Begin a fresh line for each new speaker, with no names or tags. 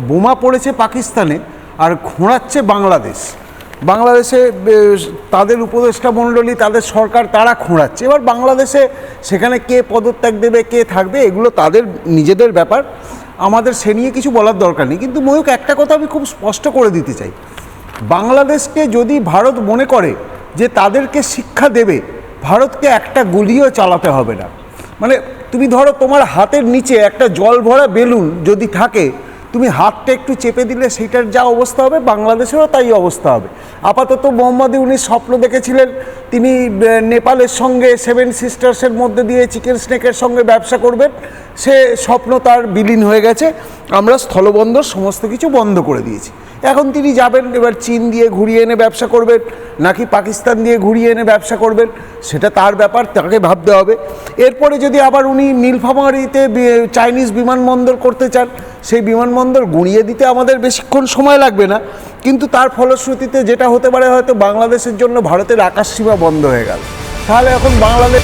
বোমা পড়েছে পাকিস্তানে আর ঘোরাচ্ছে বাংলাদেশে তাদের উপদেষ্টা মণ্ডলী, তাদের সরকার, তারা খোঁড়াচ্ছে। এবার বাংলাদেশে সেখানে কে পদত্যাগ দেবে, কে থাকবে, এগুলো তাদের নিজেদের ব্যাপার, আমাদের সে নিয়ে কিছু বলার দরকার নেই। কিন্তু ময়ূক, একটা কথা আমি খুব স্পষ্ট করে দিতে চাই, বাংলাদেশকে যদি ভারত মনে করে যে তাদেরকে শিক্ষা দেবে, ভারতকে একটা গুলিও চালাতে হবে না। মানে তুমি ধরো তোমার হাতের নিচে একটা জল ভরা বেলুন যদি থাকে, তুমি হাতটা একটু চেপে দিলে সেইটার যা অবস্থা হবে, বাংলাদেশেরও তাই অবস্থা হবে। আপাতত মোহাম্মদ ইউনূস স্বপ্ন দেখেছিলেন তিনি নেপালের সঙ্গে 7 সিস্টার্সের মধ্যে দিয়ে চিকেন স্নেকের সঙ্গে ব্যবসা করবেন, সে স্বপ্ন তার বিলীন হয়ে গেছে। আমরা স্থলবন্দর সমস্ত কিছু বন্ধ করে দিয়েছি। এখন তিনি যাবেন, এবার চীন দিয়ে ঘুরিয়ে এনে ব্যবসা করবেন নাকি পাকিস্তান দিয়ে ঘুরিয়ে এনে ব্যবসা করবেন, সেটা তার ব্যাপার, তাকে ভাবতে হবে। এরপরে যদি আবার উনি নীলফামারীতে চাইনিজ বিমানবন্দর করতে চান, সেই বিমানবন্দর গুঁড়িয়ে দিতে আমাদের বেশিক্ষণ সময় লাগবে না। কিন্তু তার ফলশ্রুতিতে যেটা হতে পারে, হয়তো বাংলাদেশের জন্য ভারতের আকাশসীমা বন্ধ হয়ে গেল। তাহলে এখন বাংলাদেশ